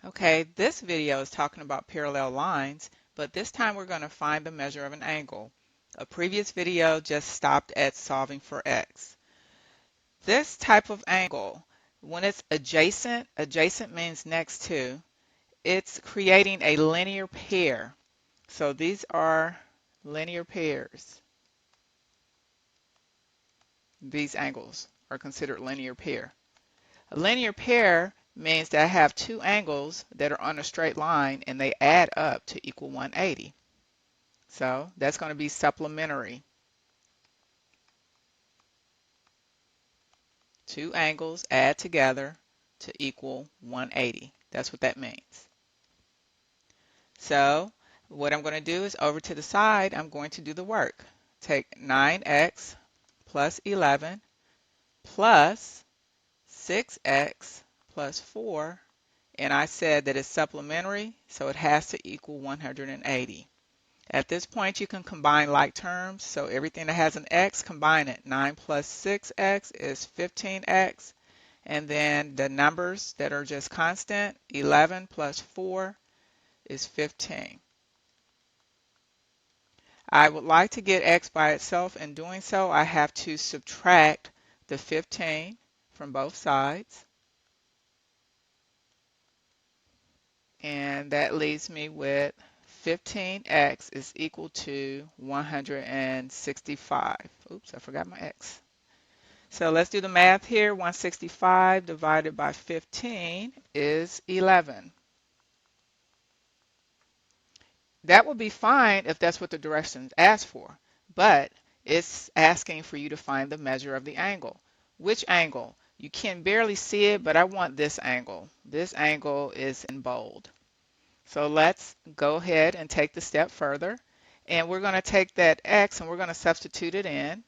Okay, this video is talking about parallel lines, but this time we're going to find the measure of an angle. A previous video just stopped at solving for x. This type of angle, when it's adjacent, adjacent means next to, it's creating a linear pair. So these are linear pairs. These angles are considered linear pair. A linear pair means that I have two angles that are on a straight line and they add up to equal 180. So that's going to be supplementary. Two angles add together to equal 180. That's what that means. So what I'm going to do is over to the side, I'm going to do the work. Take 9x plus 11 plus 6x plus 4, and I said that it's supplementary, so it has to equal 180. At this point, you can combine like terms, so everything that has an x, combine it. 9 plus 6x is 15x, and then the numbers that are just constant, 11 plus 4 is 15. I would like to get x by itself. In doing so, I have to subtract the 15 from both sides. And that leaves me with 15x is equal to 165. Oops, I forgot my x. So let's do the math here. 165 divided by 15 is 11. That would be fine if that's what the directions ask for, but it's asking for you to find the measure of the angle. Which angle? You can barely see it, but I want this angle. This angle is in bold. So let's go ahead and take the step further. And we're going to take that x and we're going to substitute it in.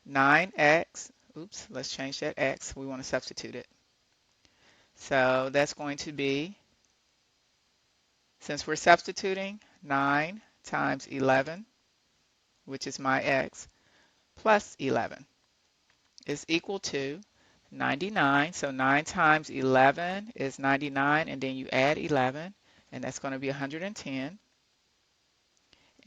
9x, oops, let's change that x. We want to substitute it. So that's going to be, since we're substituting, 9 times 11, which is my x, plus 11 is equal to 99. So 9 times 11 is 99, and then you add 11, and that's going to be 110.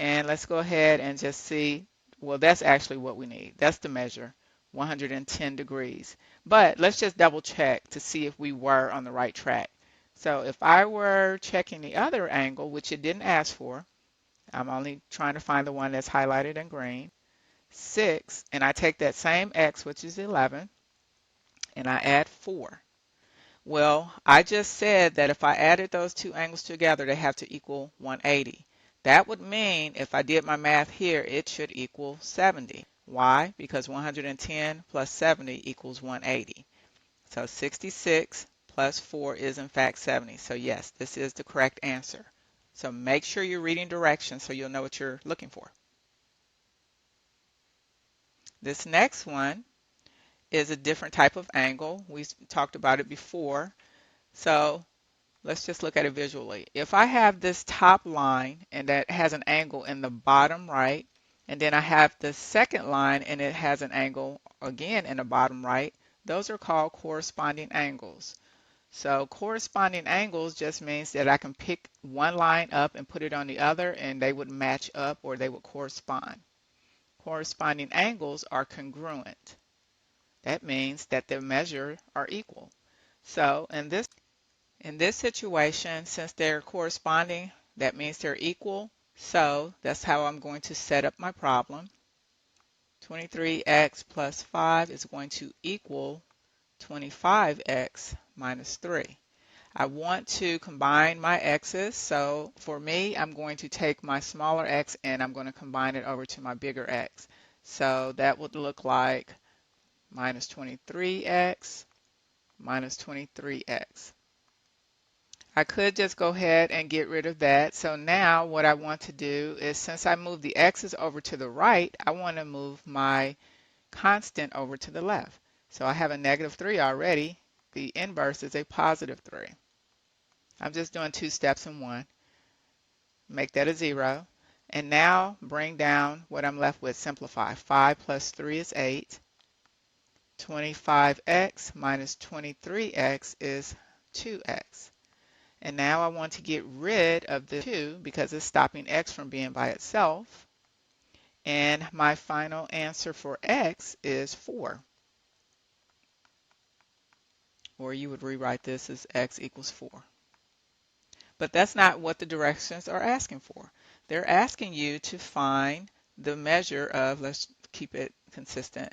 And let's go ahead and just see, well, that's actually what we need. That's the measure, 110 degrees. But let's just double check to see if we were on the right track. So if I were checking the other angle, which it didn't ask for, I'm only trying to find the one that's highlighted in green, 6, and I take that same x, which is 11, and I add 4. Well, I just said that if I added those two angles together, they have to equal 180. That would mean if I did my math here, it should equal 70. Why? Because 110 plus 70 equals 180. So 66 plus 4 is in fact 70. So yes, this is the correct answer. So make sure you're reading directions so you'll know what you're looking for. This next one is a different type of angle. We talked about it before. So let's just look at it visually. If I have this top line and that has an angle in the bottom right, and then I have the second line and it has an angle again in the bottom right, those are called corresponding angles. So corresponding angles just means that I can pick one line up and put it on the other and they would match up or they would correspond. Corresponding angles are congruent. That means that their measures are equal. So in this situation, since they're corresponding, that means they're equal. So that's how I'm going to set up my problem. 23x plus 5 is going to equal 25x minus 3. I want to combine my x's, so for me, I'm going to take my smaller x and I'm going to combine it over to my bigger x. So that would look like minus 23x minus 23x. I could just go ahead and get rid of that. So now what I want to do is, since I moved the x's over to the right, I want to move my constant over to the left. So I have a negative 3 already. The inverse is a positive 3. I'm just doing two steps in one. Make that a 0. And now bring down what I'm left with. Simplify. 5 plus 3 is 8. 25x minus 23x is 2x. And now I want to get rid of the 2 because it's stopping x from being by itself. And my final answer for x is 4. Or you would rewrite this as x equals 4. But that's not what the directions are asking for. They're asking you to find the measure of, let's keep it consistent,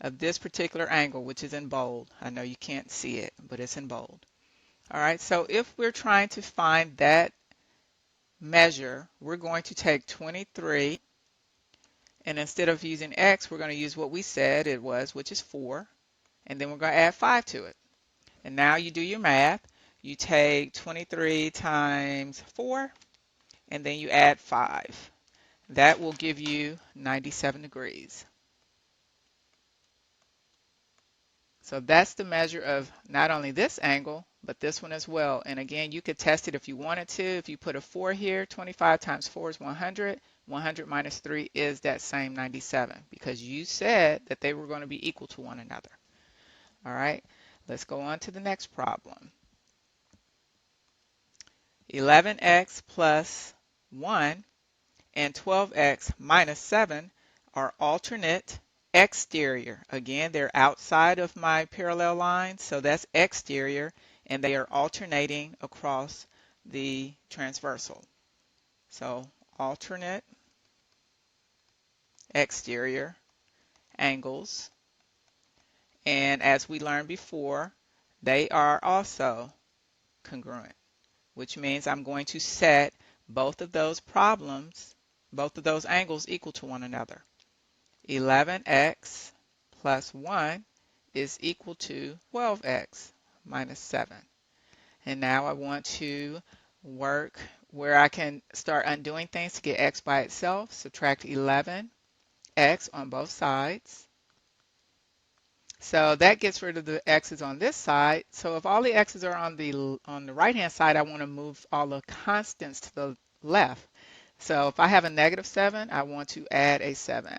of this particular angle, which is in bold. I know you can't see it, but it's in bold. All right, so if we're trying to find that measure, we're going to take 23, and instead of using x, we're going to use what we said it was, which is 4, and then we're going to add 5 to it. And now you do your math. You take 23 times 4, and then you add 5. That will give you 97 degrees. So that's the measure of not only this angle, but this one as well. And again, you could test it if you wanted to. If you put a 4 here, 25 times 4 is 100. 100 minus 3 is that same 97 because you said that they were going to be equal to one another. All right, let's go on to the next problem. 11x plus 1 and 12x minus 7 are alternate exterior. Again, they're outside of my parallel line, so that's exterior, and they are alternating across the transversal. So alternate exterior angles, and as we learned before, they are also congruent, which means I'm going to set both of those angles equal to one another. 11x plus 1 is equal to 12x minus 7. And now I want to work where I can start undoing things to get x by itself. Subtract 11x on both sides. So that gets rid of the x's on this side. So if all the x's are on the right hand side, I want to move all the constants to the left. So if I have a negative 7, I want to add a 7.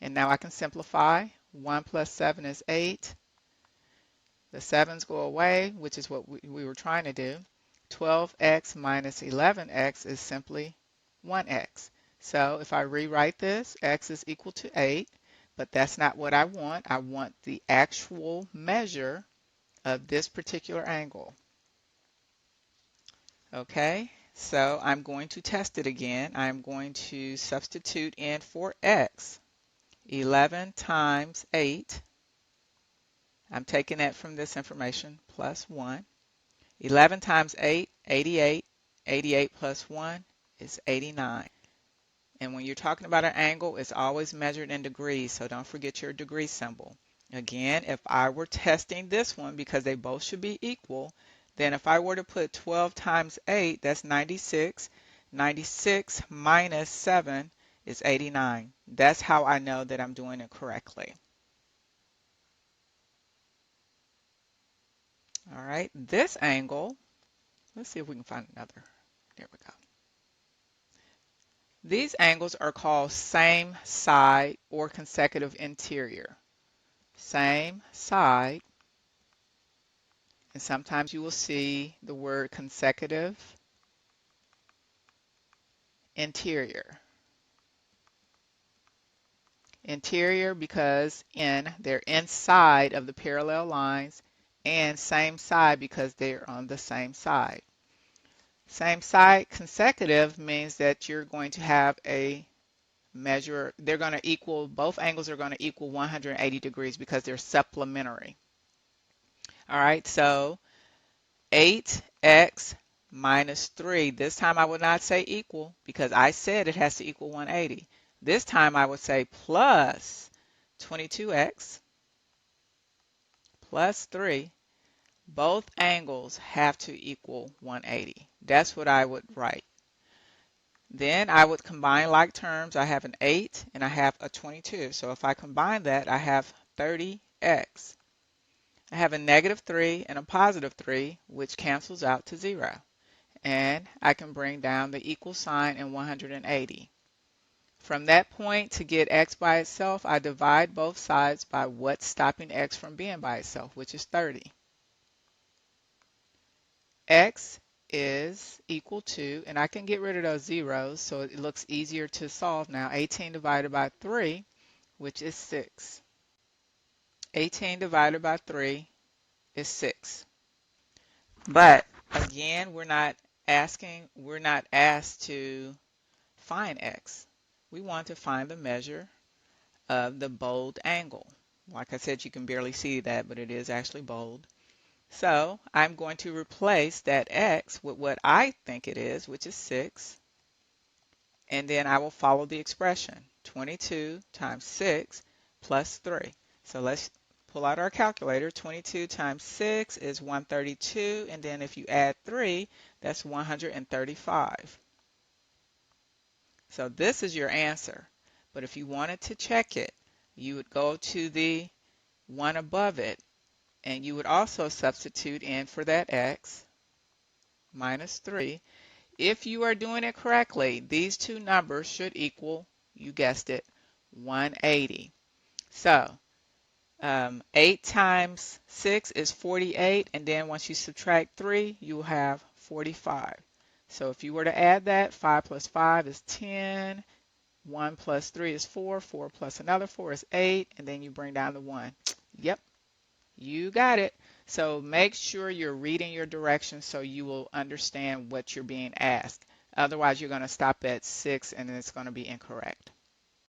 And now I can simplify. 1 plus 7 is 8. The 7's go away, which is what we were trying to do. 12x minus 11x is simply 1x. So if I rewrite this, x is equal to 8, but that's not what I want. I want the actual measure of this particular angle. Okay, so I'm going to test it again. I'm going to substitute in for x. 11 times 8, I'm taking that from this information, plus 1. 11 times 8, 88. 88 plus 1 is 89. And when you're talking about an angle, it's always measured in degrees, so don't forget your degree symbol. Again, if I were testing this one, because they both should be equal, then if I were to put 12 times 8, that's 96. 96 minus 7 is 89. That's how I know that I'm doing it correctly. All right, this angle, let's see if we can find another. There we go. These angles are called same side or consecutive interior. Same side, and sometimes you will see the word consecutive interior. Interior because they're inside of the parallel lines, and same side because they're on the same side. Same side consecutive means that you're going to have a measure, they're going to equal, both angles are going to equal 180 degrees because they're supplementary. All right, so 8x minus 3. This time I would not say equal because I said it has to equal 180. This time I would say plus 22x plus 3. Both angles have to equal 180. That's what I would write. Then I would combine like terms. I have an 8 and I have a 22. So if I combine that, I have 30x. I have a negative 3 and a positive 3, which cancels out to 0. And I can bring down the equal sign in 180. From that point, to get x by itself, I divide both sides by what's stopping x from being by itself, which is 30. X is equal to, and I can get rid of those zeros so it looks easier to solve now, 18 divided by 3, which is 6. 18 divided by 3 is 6. But again, we're not asked to find X. We want to find the measure of the bold angle. Like I said, you can barely see that, but it is actually bold. So I'm going to replace that X with what I think it is, which is 6. And then I will follow the expression, 22 times 6 plus 3. So let's pull out our calculator. 22 times 6 is 132, and then if you add 3, that's 135. So this is your answer. But if you wanted to check it, you would go to the one above it, and you would also substitute in for that X minus 3. If you are doing it correctly, these two numbers should equal, you guessed it, 180. So 8 times 6 is 48, and then once you subtract 3, you will have 45. So if you were to add that, 5 plus 5 is 10, 1 plus 3 is 4, 4 plus another 4 is 8, and then you bring down the 1. Yep, you got it. So make sure you're reading your directions so you will understand what you're being asked. Otherwise, you're going to stop at 6 and it's going to be incorrect.